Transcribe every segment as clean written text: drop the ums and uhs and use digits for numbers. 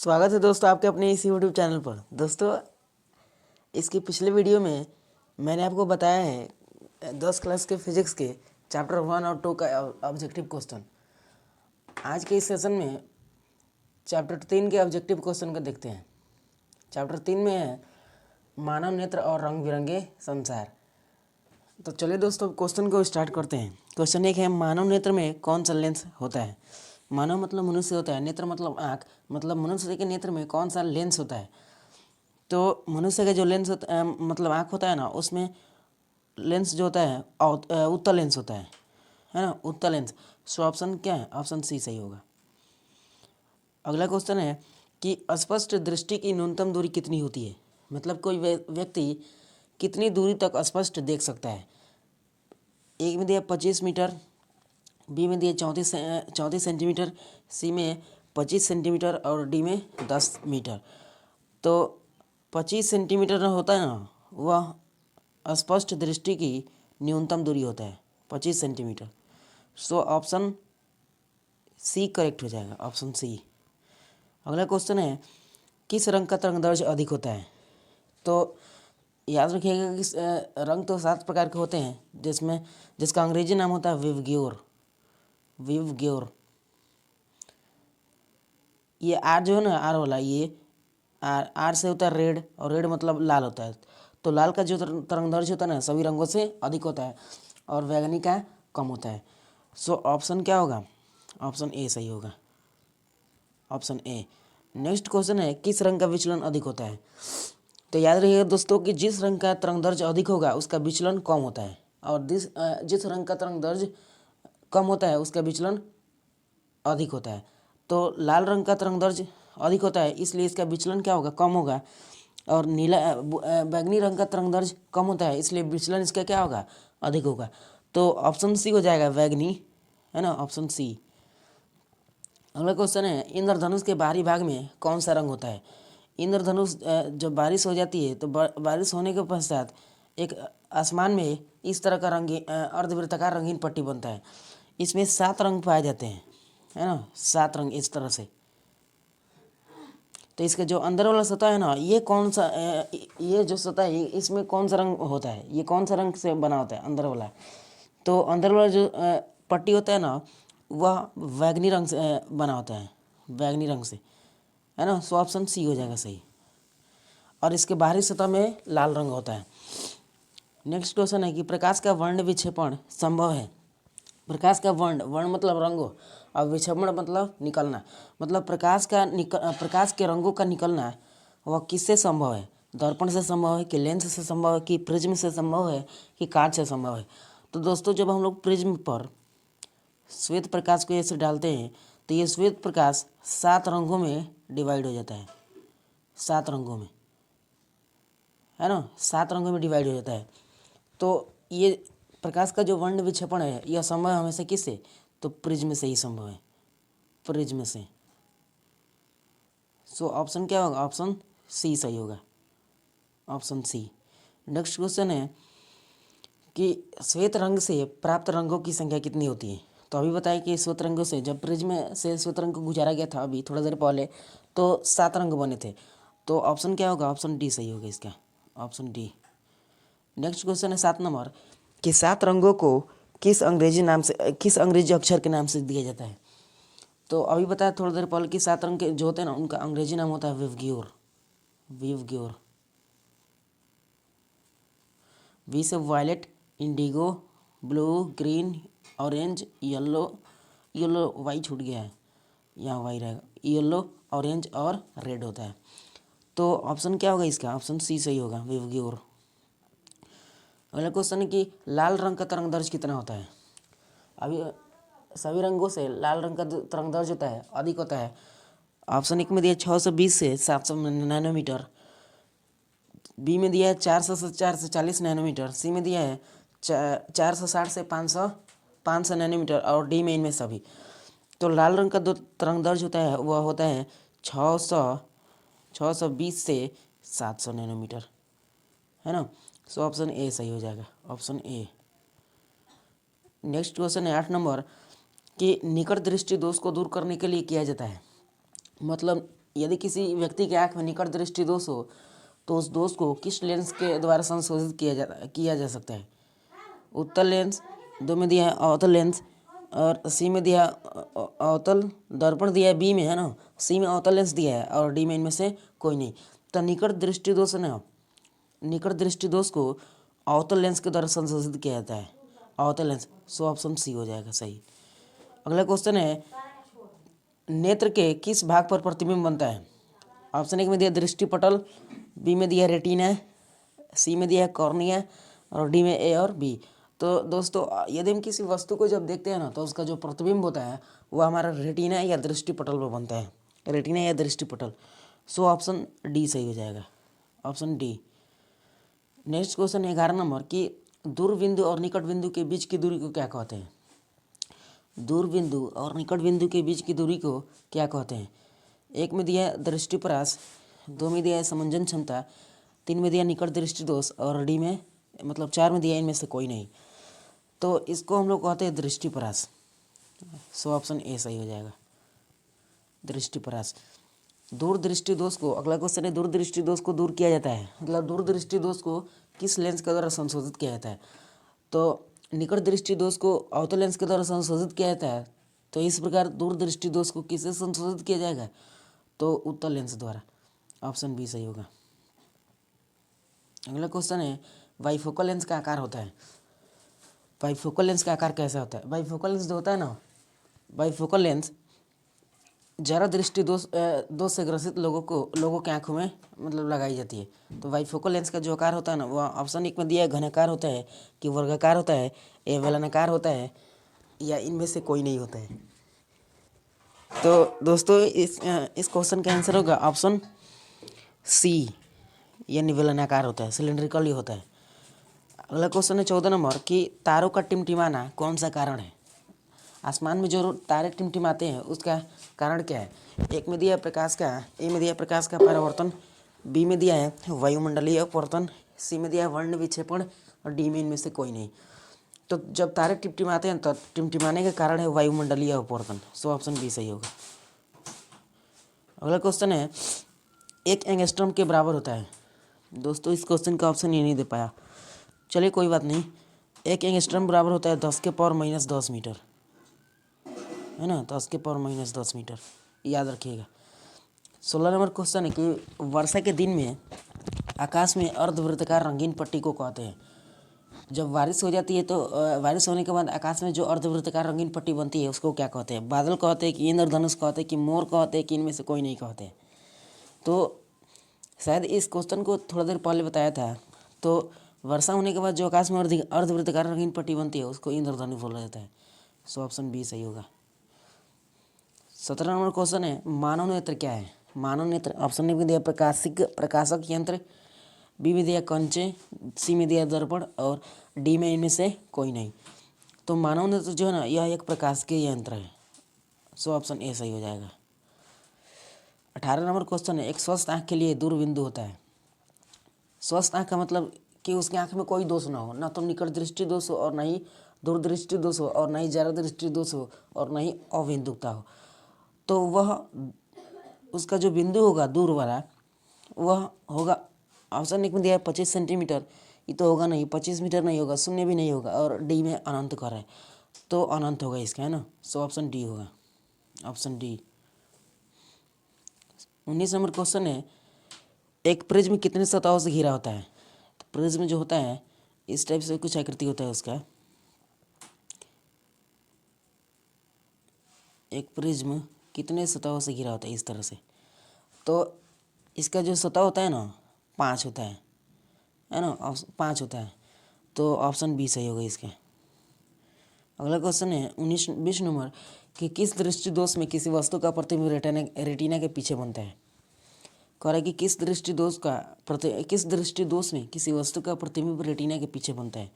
स्वागत है दोस्तों आपके अपने इस यूट्यूब चैनल पर। दोस्तों इसकी पिछले वीडियो में मैंने आपको बताया है 10 क्लास के फिजिक्स के चैप्टर 1 और 2 का ऑब्जेक्टिव क्वेश्चन। आज के इस सेशन में चैप्टर 3 के ऑब्जेक्टिव क्वेश्चन को देखते हैं। चैप्टर 3 में है मानव नेत्र और रंग बिरंगे संसार। तो चलिए दोस्तों क्वेश्चन को स्टार्ट करते हैं। क्वेश्चन 1 है, मानव नेत्र में कौन सा लेंस होता है। मानव मतलब मनुष्य होता है, नेत्र मतलब आँख, मतलब मनुष्य के नेत्र में कौन सा लेंस होता है। तो मनुष्य का जो लेंस होता मतलब आँख होता है ना, उसमें लेंस जो होता है उत्तल लेंस होता है ना, उत्तल लेंस। सो ऑप्शन क्या है, ऑप्शन सी सही होगा। अगला क्वेश्चन है कि स्पष्ट दृष्टि की न्यूनतम दूरी कितनी होती है। मतलब कोई व्यक्ति कितनी दूरी तक स्पष्ट देख सकता है। एक में दिया 25 मीटर, बी में दिया 34 सेंटीमीटर, सी में 25 सेंटीमीटर और डी में 10 मीटर। तो 25 सेंटीमीटर होता है ना, वह स्पष्ट दृष्टि की न्यूनतम दूरी होता है 25 centimetre. So option C correct हो जाएगा, ऑप्शन सी। अगला क्वेश्चन है, किस रंग का तरंगदैर्घ्य अधिक होता है। तो याद रखिएगा कि रंग तो 7 प्रकार के होते हैं, जिसका अंग्रेजी नाम होता है विवग्योर। विवग्योर ये आर जो है ना, आर वाला, ये आर से होता है रेड, और रेड मतलब लाल होता है। तो लाल का जो तरंगदैर्घ्य होता है ना, सभी रंगों से अधिक होता है, और बैंगनी का कम होता है। सो ऑप्शन क्या होगा, ऑप्शन ए सही होगा, ऑप्शन ए। नेक्स्ट क्वेश्चन है, किस रंग का विचलन अधिक होता है। तो याद रखिएगा दोस्तों कि जिस रंग का तरंगदैर्घ्य अधिक होगा उसका विचलन कम होता है, और जिस रंग का तरंगदैर्घ्य कम होता है उसका विचलन अधिक होता है। तो लाल रंग का तरंगदैर्घ्य अधिक होता है, इसलिए इसका विचलन क्या होगा, कम होगा। और बैंगनी रंग का तरंगदैर्घ्य कम होता है, इसलिए विचलन इसका क्या होगा, अधिक होगा। तो ऑप्शन सी हो जाएगा, बैंगनी, है ना, ऑप्शन सी। अगला क्वेश्चन है, इंद्रधनुष के बाहरी भाग में कौन सा रंग होता है। इंद्रधनुष जब बारिश हो जाती है तो बारिश होने के पश्चात एक आसमान में इस तरह का अर्धवृत्ताकार रंगीन पट्टी बनता है। इसमें 7 रंग पाए जाते हैं, है ना, 7 रंग इस तरह से। तो इसका जो अंदर वाला सतह है ना, ये कौन सा ये जो सतह है इसमें कौन सा रंग होता है, ये कौन सा रंग से बना होता है अंदर वाला। तो अंदर वाला जो पट्टी होता है ना, वह बैंगनी रंग से बना होता है, बैंगनी रंग से, है ना। सो ऑप्शन सी हो जाएगा सही। और इसके बाहरी सतह में लाल रंग होता है। नेक्स्ट क्वेश्चन है कि प्रकाश का वर्ण विक्षेपण संभव है। प्रकाश का वर्ण मतलब रंगों, और विक्षेपण मतलब निकलना। मतलब प्रकाश के रंगों का निकलना वह किससे संभव है। दर्पण से संभव है, कि लेंस से संभव है, कि प्रिज्म से संभव है, कि कांच से संभव है। तो दोस्तों जब हम लोग प्रिज्म पर श्वेत प्रकाश को ऐसे डालते हैं तो ये श्वेत प्रकाश 7 रंगों में डिवाइड हो जाता है, 7 रंगों में, है ना, 7 रंगों में डिवाइड हो जाता है। तो ये प्रकाश का जो वर्ण विक्षेपण है यह संभव है हमेशा किससे, तो प्रिज्म से ही संभव है, प्रिज्म से। सो ऑप्शन क्या होगा, ऑप्शन सी सही होगा, ऑप्शन सी। नेक्स्ट क्वेश्चन है कि श्वेत रंग से प्राप्त रंगों की संख्या कितनी होती है। तो अभी बताया कि श्वेत रंगों से जब प्रिज्म से श्वेत रंग को गुजारा गया था अभी थोड़ा देर पहले, तो 7 रंग बने थे। तो ऑप्शन क्या होगा, ऑप्शन डी सही होगा इसका, ऑप्शन डी। नेक्स्ट क्वेश्चन है 7 नंबर कि 7 रंगों को किस अंग्रेजी अक्षर के नाम से दिया जाता है। तो अभी बताया थोड़ी देर पहले कि 7 रंग के जो होते हैं ना उनका अंग्रेजी नाम होता है विवग्योर, विवग्योर। वी से violet, Indigo, blue, green, orange, yellow, yellow Y छूट गया है, यहाँ वाई रहेगा, येलो, ऑरेंज और रेड होता है। तो ऑप्शन क्या होगा इसका, ऑप्शन सी सही होगा, विवग्योर। अगला क्वेश्चन है कि लाल रंग का तरंगदैर्घ्य कितना होता है। अभी सभी रंगों से लाल रंग का तरंगदैर्घ्य होता है अधिक होता है। ऑप्शन 1 में दिया 620 से 700 नैनोमीटर, बी में दिया है 400 से 440 नैनोमीटर, सी में दिया है 460 से 500 नैनोमीटर, और डी में इनमें सभी। तो लाल रंग का जो तरंगदैर्घ्य होता है वह होता है 620 से 700 नैनोमीटर, है ना। सो ऑप्शन ए सही हो जाएगा, ऑप्शन ए। नेक्स्ट क्वेश्चन है 8 नंबर कि निकट दृष्टि दोष को दूर करने के लिए किया जाता है। मतलब यदि किसी व्यक्ति की आँख में निकट दृष्टि दोष हो तो उस दोष को किस लेंस के द्वारा संशोधित किया जा सकता है? उत्तल लेंस, दो में दिया है अवतल लेंस, और सी में दिया अवतल दर्पण दिया है, बी में है ना, सी में अवतल लेंस दिया है और डी में इनमें से कोई नहीं। तो निकट दृष्टि दोष है ना, निकट दृष्टि दोष को अवतल लेंस के द्वारा संशोधित किया जाता है, अवतल लेंस। सो ऑप्शन सी हो जाएगा सही। अगला क्वेश्चन है, नेत्र के किस भाग पर प्रतिबिंब बनता है? ऑप्शन एक में दिया दृष्टिपटल, बी में दिया रेटिना, सी में दिया है कॉर्निया और डी में ए और बी। तो दोस्तों यदि हम किसी वस्तु को जब देखते हैं ना तो उसका जो प्रतिबिंब होता है वो हमारा रेटिना या दृष्टिपटल पर बनता है, रेटिना या दृष्टिपटल। सो ऑप्शन डी सही हो जाएगा, ऑप्शन डी। नेक्स्ट क्वेश्चन है 11 नंबर की दूर बिंदु और निकट बिंदु के बीच की दूरी को क्या कहते हैं? दूर बिंदु और निकट बिंदु के बीच की दूरी को क्या कहते हैं? एक में दिया है दृष्टिपरास, दो में दिया है समंजन क्षमता, तीन में दिया निकट दृष्टि दोष और डी में मतलब चार में दिया इनमें से कोई नहीं। तो इसको हम लोग कहते हैं दृष्टिपरास। सो ऑप्शन ए सही हो जाएगा, दृष्टिपरास। दूर दृष्टि दोष को, अगला क्वेश्चन है, दूर दृष्टि दोष को दूर किया जाता है, मतलब दूर दृष्टि दोष को किस लेंस के द्वारा संशोधित किया जाता है? तो निकट दृष्टि दोष को अवतल लेंस के द्वारा संशोधित किया जाता है। तो इस प्रकार दूर दृष्टि दोष को किससे संशोधित किया जाएगा? तो उत्तल लेंस द्वारा, ऑप्शन बी सही होगा। अगला क्वेश्चन है, बाइफोकल लेंस का आकार होता है। बाइफोकल लेंस का आकार कैसा होता है? बाइफोकल लेंस जो होता है ना, बाइफोकल लेंस जरा दृष्टि दोष से ग्रसित लोगों के आंखों में मतलब लगाई जाती है। तो बाइफोकल लेंस का जो आकार होता है ना वो ऑप्शन एक में दिया है घनाकार होता है कि वर्गाकार होता है या बेलनाकार होता है या इनमें से कोई नहीं होता है। तो दोस्तों इस क्वेश्चन का आंसर होगा ऑप्शन सी, यानी बेलनाकार होता है, सिलेंड्रिकल ही होता है। अगला क्वेश्चन है 14 नंबर कि तारों का टिमटिमाना कौन सा कारण है? आसमान में जो तारे टिमटिमाते हैं उसका कारण क्या है? एक में दिया प्रकाश का, ए में दिया प्रकाश का परावर्तन, बी में दिया है वायुमंडलीय अपवर्तन, सी में दिया है वर्ण विक्षेपण और डी में इनमें से कोई नहीं। तो जब तारे टिमटिमाते हैं तो टिमटिमाने का कारण है वायुमंडलीय अपवर्तन। सो ऑप्शन बी सही होगा। अगला क्वेश्चन है, एक एंगस्ट्रम के बराबर होता है। दोस्तों इस क्वेश्चन का ऑप्शन ये नहीं दे पाया, चलिए कोई बात नहीं। एक एंगस्ट्रम बराबर होता है 10⁻⁻10 मीटर, है ना, 10⁻⁻10 मीटर, याद रखिएगा। 16 नंबर क्वेश्चन है कि वर्षा के दिन में आकाश में अर्धवृत्ताकार रंगीन पट्टी को कहते हैं। जब बारिश हो जाती है तो बारिश होने के बाद आकाश में जो अर्धवृत्ताकार रंगीन पट्टी बनती है उसको क्या कहते हैं? बादल कहते हैं कि इंद्रधनुष कहते हैं कि मोर कहते हैं कि इनमें से कोई नहीं कहते हैं? तो शायद इस क्वेश्चन को थोड़ा देर पहले बताया था। तो वर्षा होने के बाद जो आकाश में अर्धवृत्ताकार रंगीन पट्टी बनती है उसको इंद्रधनुष बोला जाता है। सो ऑप्शन बी सही होगा। 17 नंबर क्वेश्चन है, मानव नेत्र क्या है? मानव नेत्र ऑप्शन ए में दिया प्रकाशक यंत्र, बी में दिया कंचे, सी में दिया दर्पण और डी में इनमें से कोई नहीं। तो मानव नेत्र जो है ना यह एक प्रकाशिक यंत्र है। सो ऑप्शन ए सही हो जाएगा। 18 नंबर क्वेश्चन है, एक स्वस्थ आँख के लिए दूर बिंदु होता है। स्वस्थ आँख का मतलब कि उसकी आँख में कोई दोष ना हो, ना तो निकट दृष्टि दोष हो और ना ही दूर दृष्टि दोष हो और ना ही जरा दृष्टि दोष हो और ना ही अबिंदुता हो। तो वह उसका जो बिंदु होगा दूर वाला वह होगा, ऑप्शन एक में दिया है 25 सेंटीमीटर, ये तो होगा नहीं, 25 मीटर नहीं होगा, शून्य भी नहीं होगा और डी में अनंत कर है तो अनंत होगा इसका, है ना। सो ऑप्शन डी होगा, ऑप्शन डी। 19 नंबर क्वेश्चन है, एक प्रिज्म कितने सतहों से घिरा होता है? तो प्रिज्म जो होता है इस टाइप से कुछ आकृति होता है उसका। एक प्रिज्म कितने सतहों से घिरा होता है इस तरह से, तो इसका जो सतह होता है ना 5 होता है ना, 5 होता है। तो ऑप्शन बी सही होगा इसके। अगला क्वेश्चन है 20 नंबर कि किस दृष्टि दोष में किसी वस्तु का प्रतिबिंब रेटिना के पीछे बनता है? कह रहा है कि किस दृष्टि दोष में किसी वस्तु का प्रतिबिंब रेटिना के पीछे बनता है?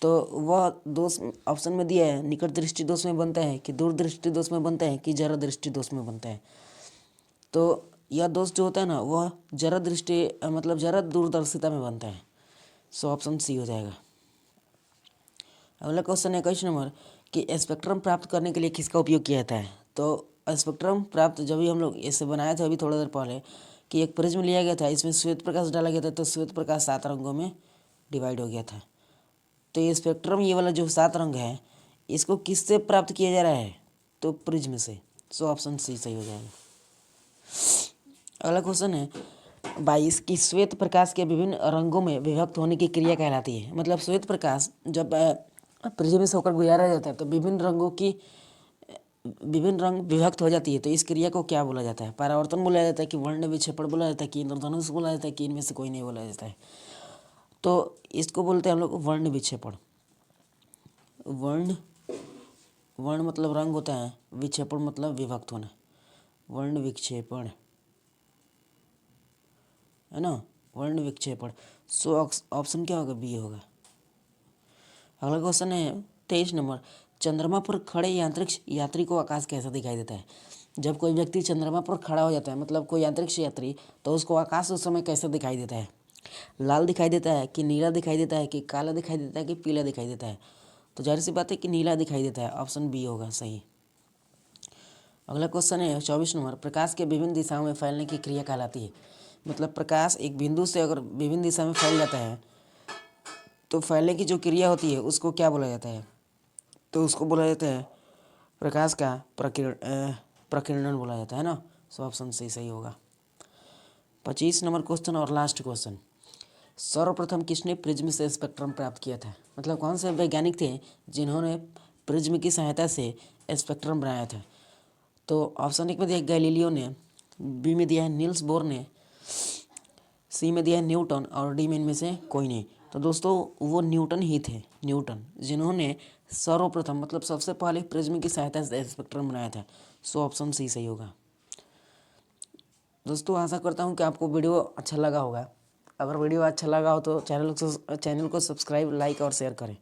तो वह दोष ऑप्शन में दिया है निकट दृष्टि दोष में बनता है कि दूर दृष्टि दोष में बनता है कि जरा दृष्टि दोष में बनता है? तो यह दोष जो होता है ना वह जरा दृष्टि मतलब जरा दूरदर्शिता में बनता है। सो ऑप्शन सी हो जाएगा। अगला क्वेश्चन है 21 नंबर कि स्पेक्ट्रम प्राप्त करने के लिए किसका उपयोग किया जाता है? तो स्पेक्ट्रम प्राप्त जब भी हम लोग इसे बनाए थे अभी थोड़ा देर पहले कि एक प्रिज्म लिया गया था, इसमें श्वेत प्रकाश डाला गया था, तो श्वेत प्रकाश 7 रंगों में डिवाइड हो गया था। तो ये स्पेक्ट्रम, ये वाला जो 7 रंग है, इसको किससे प्राप्त किया जा रहा है? तो प्रिज्म से। सो ऑप्शन सी सही हो जाएगा। अगला क्वेश्चन है 22 की श्वेत प्रकाश के विभिन्न रंगों में विभक्त होने की क्रिया कहलाती है। मतलब श्वेत प्रकाश जब प्रिज्म से होकर गुजारा जाता है तो विभिन्न रंग विभक्त हो जाती है, तो इस क्रिया को क्या बोला जाता है? परावर्तन बोला जाता है कि वर्ण विक्षेपण बोला जाता है कि इंद्रधनुष बोला जाता है कि इनमें से कोई नहीं बोला जाता है? तो इसको बोलते हैं हम लोग वर्ण विक्षेपण। वर्ण मतलब रंग होता है, विक्षेपण मतलब विभक्त होना, वर्ण विक्षेपण है ना, वर्ण विक्षेपण। सो ऑप्शन क्या होगा? बी होगा। अगला क्वेश्चन है 23 नंबर, चंद्रमा पर खड़े यांत्रिक यात्री को आकाश कैसा दिखाई देता है? जब कोई व्यक्ति चंद्रमा पर खड़ा हो जाता है, मतलब कोई यांत्रिक यात्री, तो उसको आकाश उस समय कैसा दिखाई देता है? लाल दिखाई देता है कि नीला दिखाई देता है कि काला दिखाई देता है कि पीला दिखाई देता है? तो जाहिर सी बात है कि नीला दिखाई देता है। ऑप्शन बी होगा सही। अगला क्वेश्चन है 24 नंबर, प्रकाश के विभिन्न दिशाओं में फैलने की क्रिया कहलाती है। मतलब प्रकाश एक बिंदु से अगर विभिन्न दिशा में फैल जाता है तो फैलने की जो क्रिया होती है उसको क्या बोला जाता है? तो उसको बोला जाता है प्रकाश का प्रकीर्णन बोला जाता है ना। सो ऑप्शन सही होगा। 25 नंबर क्वेश्चन और लास्ट क्वेश्चन, सर्वप्रथम किसने प्रिज्म से स्पेक्ट्रम प्राप्त किया था? मतलब कौन से वैज्ञानिक थे जिन्होंने प्रिज्म की सहायता से स्पेक्ट्रम बनाया था? तो ऑप्शन 1 में दिया गैलीलियो ने, बी में दिया है नील्स बोर ने, सी में दिया है न्यूटन और डी में इनमें से कोई नहीं। तो दोस्तों वो न्यूटन ही थे, न्यूटन, जिन्होंने सर्वप्रथम मतलब सबसे पहले प्रिज्म की सहायता से स्पेक्ट्रम बनाया था। सो ऑप्शन सी सही होगा। दोस्तों आशा करता हूँ कि आपको वीडियो अच्छा लगा होगा। अगर वीडियो अच्छा लगा हो तो चैनल को सब्सक्राइब, लाइक और शेयर करें।